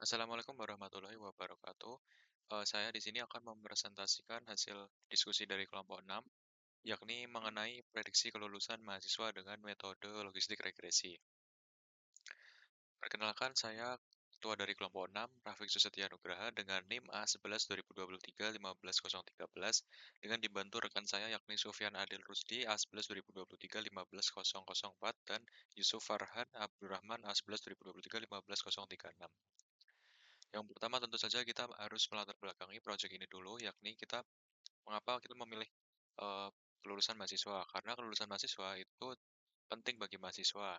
Assalamualaikum warahmatullahi wabarakatuh. Saya di sini akan mempresentasikan hasil diskusi dari kelompok 6, yakni mengenai prediksi kelulusan mahasiswa dengan metode logistik regresi. Perkenalkan, saya Ketua dari kelompok 6, Rafiq Susetia Nugraha, dengan NIM A11 2023 15013, dengan dibantu rekan saya yakni Sufyan Adil Rusdi A11 2023 15004, dan Yusuf Farhan Abdurrahman A11 2023 15036. Yang pertama tentu saja kita harus melatar belakangi proyek ini dulu, yakni mengapa kita memilih eh, kelulusan mahasiswa. Karena kelulusan mahasiswa itu penting bagi mahasiswa.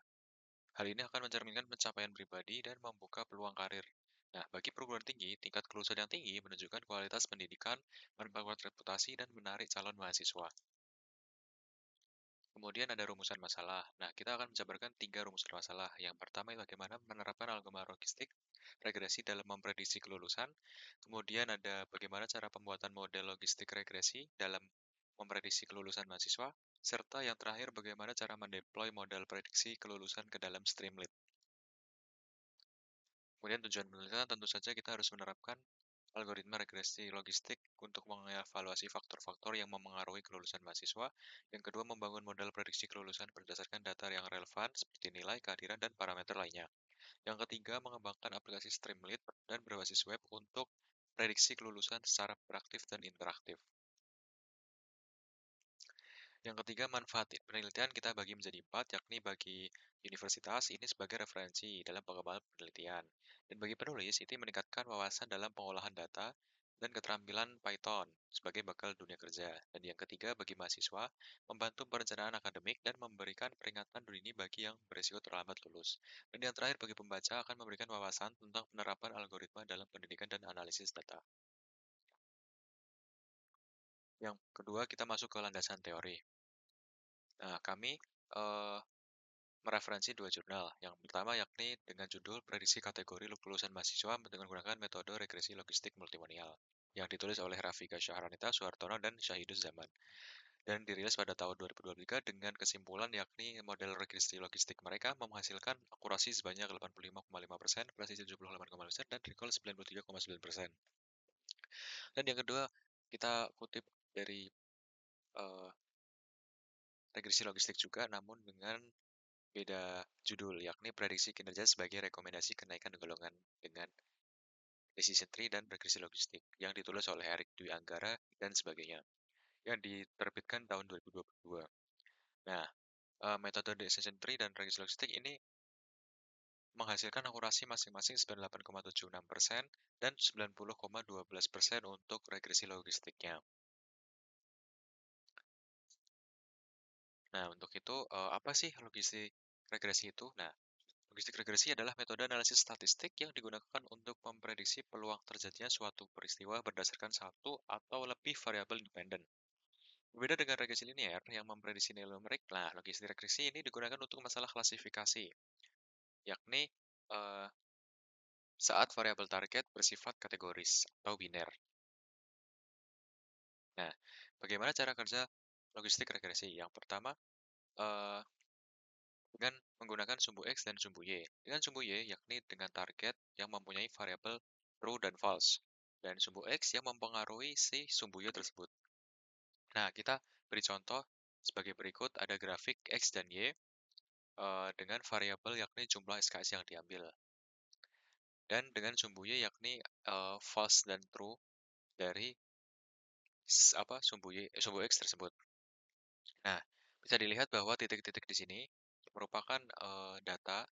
Hal ini akan mencerminkan pencapaian pribadi dan membuka peluang karir. Nah, bagi perguruan tinggi, tingkat kelulusan yang tinggi menunjukkan kualitas pendidikan, memperkuat reputasi, dan menarik calon mahasiswa. Kemudian ada rumusan masalah. Nah, kita akan menjabarkan 3 rumusan masalah. Yang pertama, bagaimana menerapkan algoritma logistik regresi dalam memprediksi kelulusan. Kemudian ada bagaimana cara pembuatan model logistik regresi dalam memprediksi kelulusan mahasiswa. Serta yang terakhir, bagaimana cara mendeploy model prediksi kelulusan ke dalam Streamlit. Kemudian tujuan penelitian tentu saja kita harus menerapkan algoritma regresi logistik untuk mengevaluasi faktor-faktor yang memengaruhi kelulusan mahasiswa. Yang kedua, membangun model prediksi kelulusan berdasarkan data yang relevan seperti nilai, kehadiran, dan parameter lainnya. Yang ketiga, mengembangkan aplikasi Streamlit dan berbasis web untuk prediksi kelulusan secara interaktif dan interaktif. Yang ketiga, manfaat penelitian kita bagi menjadi 4, yakni bagi universitas ini sebagai referensi dalam pengembangan penelitian. Dan bagi penulis, ini meningkatkan wawasan dalam pengolahan data dan keterampilan Python sebagai bekal dunia kerja. Dan yang ketiga, bagi mahasiswa, membantu perencanaan akademik dan memberikan peringatan dini bagi yang berisiko terlambat lulus. Dan yang terakhir, bagi pembaca akan memberikan wawasan tentang penerapan algoritma dalam pendidikan dan analisis data. Yang kedua, kita masuk ke landasan teori. Nah, kami eh, mereferensi 2 jurnal. Yang pertama yakni dengan judul Prediksi Kategori Kelulusan Mahasiswa dengan menggunakan metode regresi logistik multimonial yang ditulis oleh Rafika Syahranita Suhartono dan Syahidus Zaman dan dirilis pada tahun 2023 dengan kesimpulan yakni model regresi logistik mereka menghasilkan akurasi sebanyak 85,5%, presisi 78,5%, dan recall 93,9%. Dan yang kedua, kita kutip dari eh, regresi logistik juga, namun dengan beda judul, yakni prediksi kinerja sebagai rekomendasi kenaikan golongan dengan decision tree dan regresi logistik, yang ditulis oleh Eric Dwi Anggara dan sebagainya, yang diterbitkan tahun 2022. Nah, metode decision tree dan regresi logistik ini menghasilkan akurasi masing-masing 98,76% dan 90,12% untuk regresi logistiknya. Nah, untuk itu, apa sih logistik regresi itu? Nah, logistik regresi adalah metode analisis statistik yang digunakan untuk memprediksi peluang terjadinya suatu peristiwa berdasarkan satu atau lebih variabel independen. Berbeda dengan regresi linear yang memprediksi nilai numerik, nah logistik regresi ini digunakan untuk masalah klasifikasi, yakni eh, saat variabel target bersifat kategoris atau biner. Nah, bagaimana cara kerja logistik regresi? Yang pertama, eh, dengan menggunakan sumbu X dan sumbu Y. Dengan sumbu Y, yakni dengan target yang mempunyai variabel true dan false, dan sumbu X yang mempengaruhi si sumbu Y tersebut. Nah, kita beri contoh sebagai berikut, ada grafik X dan Y dengan variabel yakni jumlah SKS yang diambil. Dan dengan sumbu Y yakni false dan true dari sumbu X tersebut. Nah, bisa dilihat bahwa titik-titik di sini merupakan data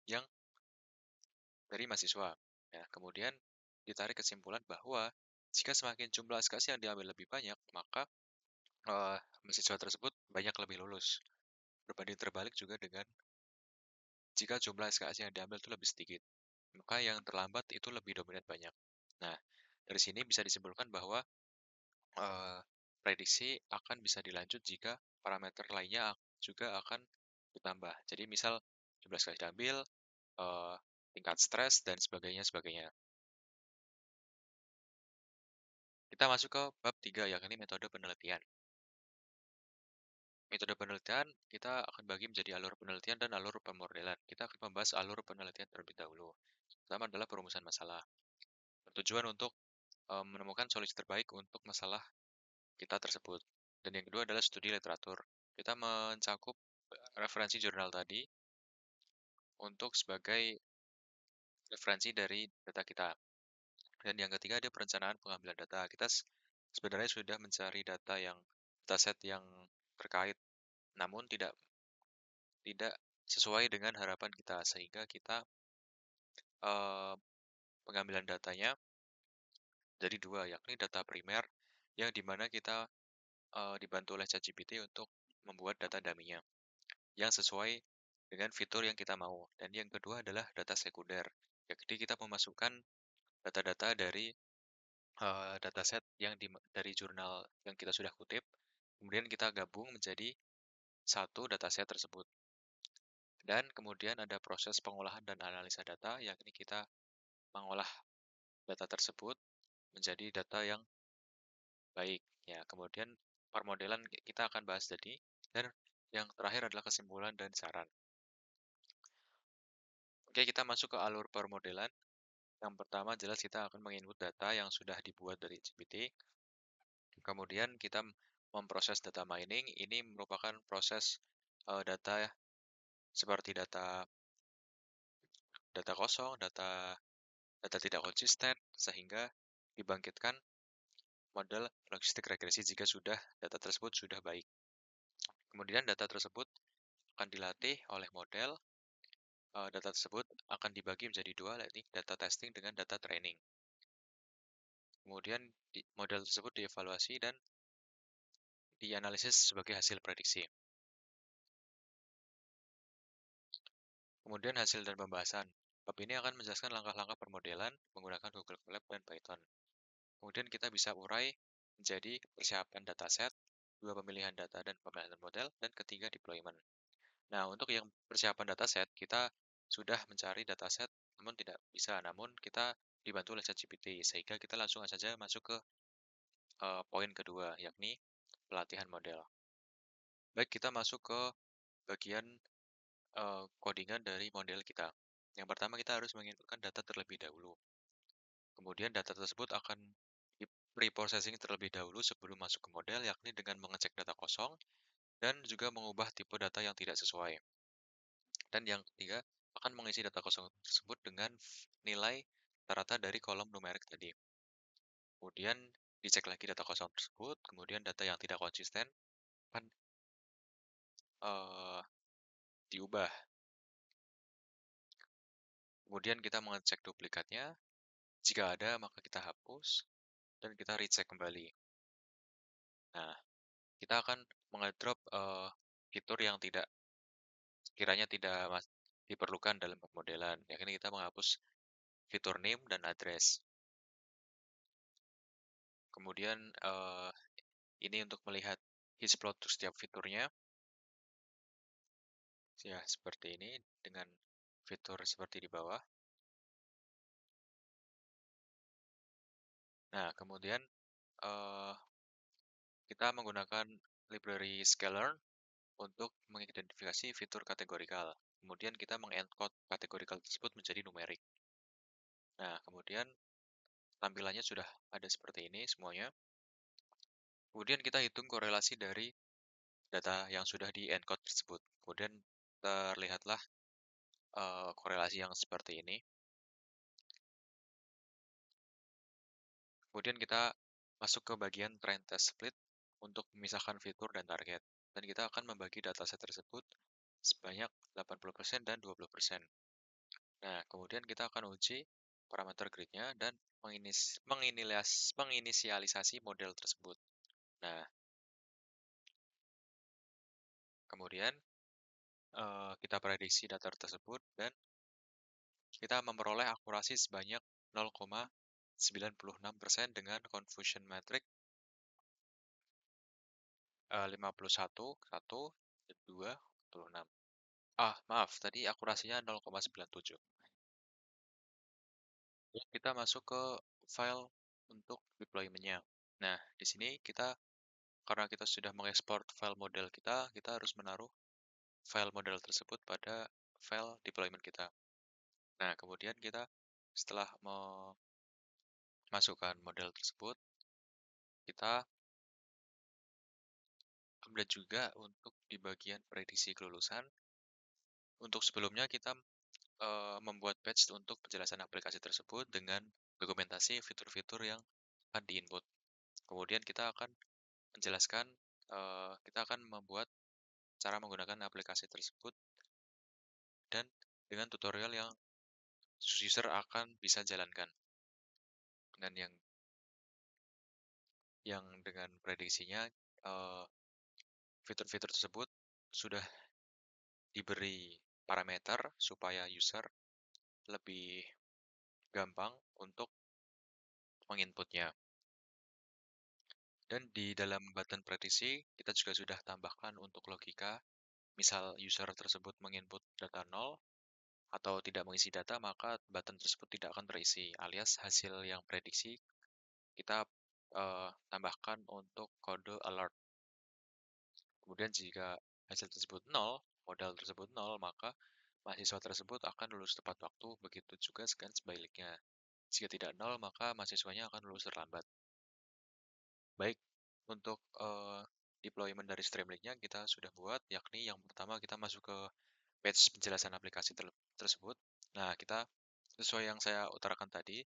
yang dari mahasiswa. Ya, kemudian ditarik kesimpulan bahwa jika semakin jumlah SKS yang diambil lebih banyak, maka mahasiswa tersebut banyak lebih lulus. Berbanding terbalik juga dengan jika jumlah SKS yang diambil itu lebih sedikit, maka yang terlambat itu lebih dominan banyak. Nah, dari sini bisa disimpulkan bahwa eh, prediksi akan bisa dilanjut jika parameter lainnya juga akan ditambah. Jadi misal jumlah SKS diambil, eh, tingkat stres, dan sebagainya. Kita masuk ke bab 3, yakni metode penelitian. Metode penelitian kita akan bagi menjadi alur penelitian dan alur pemodelan. Kita akan membahas alur penelitian terlebih dahulu. Pertama adalah perumusan masalah. Bertujuan untuk menemukan solusi terbaik untuk masalah kita tersebut. Dan yang kedua adalah studi literatur. Kita mencakup referensi jurnal tadi untuk sebagai referensi dari data kita. Dan yang ketiga ada perencanaan pengambilan data. Kita sebenarnya sudah mencari dataset yang terkait, namun tidak sesuai dengan harapan kita, sehingga kita eh, pengambilan datanya jadi dua, yakni data primer yang dimana kita dibantu oleh ChatGPT untuk membuat data dummy-nya yang sesuai dengan fitur yang kita mau. Dan yang kedua adalah data sekunder. Jadi kita memasukkan data-data dari dataset dari jurnal yang kita sudah kutip, kemudian kita gabung menjadi satu dataset tersebut. Dan kemudian ada proses pengolahan dan analisa data, yakni kita mengolah data tersebut menjadi data yang baik. Ya, kemudian permodelan kita akan bahas tadi, dan yang terakhir adalah kesimpulan dan saran. Oke, kita masuk ke alur permodelan. Yang pertama jelas kita akan menginput data yang sudah dibuat dari GPT. Kemudian kita memproses data mining. Ini merupakan proses data seperti data kosong, data tidak konsisten, sehingga dibangkitkan model logistik regresi jika data tersebut sudah baik. Kemudian data tersebut akan dilatih oleh model. Data tersebut akan dibagi menjadi dua, yakni data testing dengan data training. Kemudian model tersebut dievaluasi dan dianalisis sebagai hasil prediksi. Kemudian hasil dan pembahasan. Bab ini akan menjelaskan langkah-langkah permodelan menggunakan Google Colab dan Python. Kemudian kita bisa urai menjadi persiapan dataset, dua pemilihan data dan pemilihan model, dan ketiga deployment. Nah, untuk yang persiapan dataset, kita sudah mencari dataset, namun tidak bisa. Namun kita dibantu oleh ChatGPT, sehingga kita langsung saja masuk ke poin kedua, yakni pelatihan model. Baik, kita masuk ke bagian codingan dari model kita. Yang pertama kita harus menginputkan data terlebih dahulu. Kemudian data tersebut akan di pre-processing terlebih dahulu sebelum masuk ke model, yakni dengan mengecek data kosong dan juga mengubah tipe data yang tidak sesuai. Dan yang ketiga, akan mengisi data kosong tersebut dengan nilai rata-rata dari kolom numerik tadi. Kemudian dicek lagi data kosong tersebut, kemudian data yang tidak konsisten akan uh, diubah. Kemudian kita mengecek duplikatnya, jika ada maka kita hapus, dan kita recheck kembali. Nah, kita akan mengedrop fitur yang kiranya tidak diperlukan dalam pemodelan. Yakni kita menghapus fitur name dan address. Kemudian ini untuk melihat histplot untuk setiap fiturnya. Ya, seperti ini dengan fitur seperti di bawah. Nah, kemudian kita menggunakan library Sklearn untuk mengidentifikasi fitur kategorikal. Kemudian kita mengencode kategorikal tersebut menjadi numerik. Nah, kemudian tampilannya sudah ada seperti ini semuanya. Kemudian kita hitung korelasi dari data yang sudah di-encode tersebut. Kemudian terlihatlah korelasi yang seperti ini. Kemudian kita masuk ke bagian trend test split untuk memisahkan fitur dan target. Dan kita akan membagi dataset tersebut sebanyak 80% dan 20%. Nah, kemudian kita akan uji parameter grid-nya dan menginisialisasi model tersebut. Nah, kemudian kita prediksi data tersebut dan kita memperoleh akurasi sebanyak 0,96% dengan confusion metric 51, 1, 2, 46. Maaf, tadi akurasinya 0,97. Kita masuk ke file untuk deployment-nya. Nah, di sini kita karena kita sudah mengekspor file model kita, kita harus menaruh file model tersebut pada file deployment kita. Nah, kemudian kita setelah memasukkan model tersebut, kita update juga untuk di bagian prediksi kelulusan. Untuk sebelumnya kita membuat batch untuk penjelasan aplikasi tersebut dengan dokumentasi fitur-fitur yang akan diinput. Kemudian kita akan menjelaskan, kita akan membuat cara menggunakan aplikasi tersebut dan dengan tutorial yang user akan bisa jalankan. Dengan yang dengan prediksinya, fitur-fitur tersebut sudah diberi parameter supaya user lebih gampang untuk menginputnya. Dan di dalam button prediksi, kita juga sudah tambahkan untuk logika, misal user tersebut menginput data 0 atau tidak mengisi data, maka button tersebut tidak akan terisi, alias hasil yang prediksi kita tambahkan untuk kode alert. Kemudian jika hasil tersebut 0, modal tersebut 0, maka mahasiswa tersebut akan lulus tepat waktu, begitu juga sebaliknya. Jika tidak 0, maka mahasiswanya akan lulus terlambat. Baik, untuk deployment dari Streamlink-nya kita sudah buat, yakni yang pertama kita masuk ke page penjelasan aplikasi tersebut. Nah, kita sesuai yang saya utarakan tadi,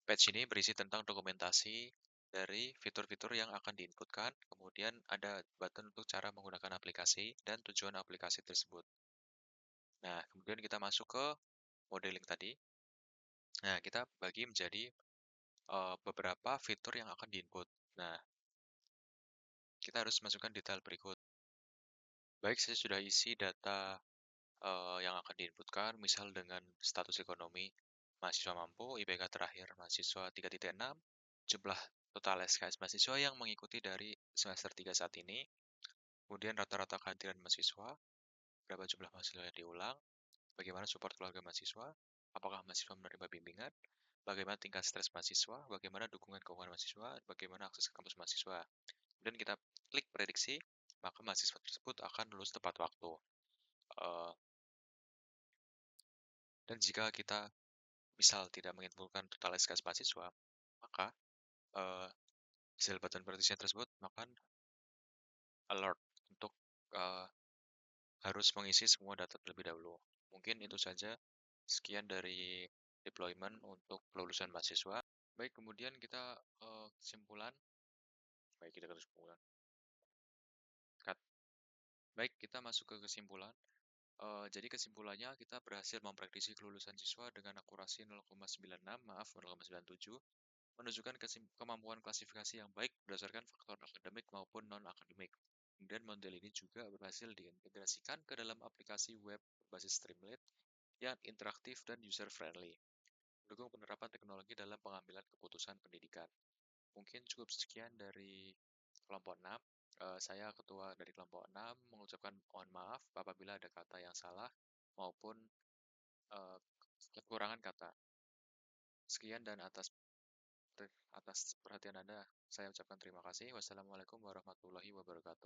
page ini berisi tentang dokumentasi dari fitur-fitur yang akan diinputkan, kemudian ada button untuk cara menggunakan aplikasi dan tujuan aplikasi tersebut. Nah, kemudian kita masuk ke modeling tadi. Nah, kita bagi menjadi beberapa fitur yang akan diinput. Nah, kita harus masukkan detail berikut. Baik, saya sudah isi data yang akan diinputkan, misal dengan status ekonomi, mahasiswa mampu, IPK terakhir mahasiswa 3.6, jumlah total SKS mahasiswa yang mengikuti dari semester 3 saat ini, kemudian rata-rata kehadiran mahasiswa, berapa jumlah mahasiswa yang diulang, bagaimana support keluarga mahasiswa, apakah mahasiswa menerima bimbingan, bagaimana tingkat stres mahasiswa, bagaimana dukungan keuangan mahasiswa, bagaimana akses ke kampus mahasiswa. Kemudian kita klik prediksi, maka mahasiswa tersebut akan lulus tepat waktu. Dan jika kita misal tidak menginputkan total SKS mahasiswa, maka hasil button prediksi tersebut akan alert untuk uh, harus mengisi semua data terlebih dahulu. Mungkin itu saja. Sekian dari deployment untuk kelulusan mahasiswa. Baik, kemudian kita kesimpulan. Baik, kita ke kesimpulan. Cut. Baik, kita masuk ke kesimpulan. Jadi kesimpulannya kita berhasil memprediksi kelulusan siswa dengan akurasi 0,96, maaf 0,97, menunjukkan kemampuan klasifikasi yang baik berdasarkan faktor akademik maupun non-akademik. Kemudian model ini juga berhasil diintegrasikan ke dalam aplikasi web berbasis Streamlit yang interaktif dan user-friendly, mendukung penerapan teknologi dalam pengambilan keputusan pendidikan. Mungkin cukup sekian dari kelompok 6. Saya ketua dari kelompok 6 mengucapkan mohon maaf apabila ada kata yang salah maupun uh, kekurangan kata. Sekian dan atas perhatian Anda, saya ucapkan terima kasih. Wassalamualaikum warahmatullahi wabarakatuh.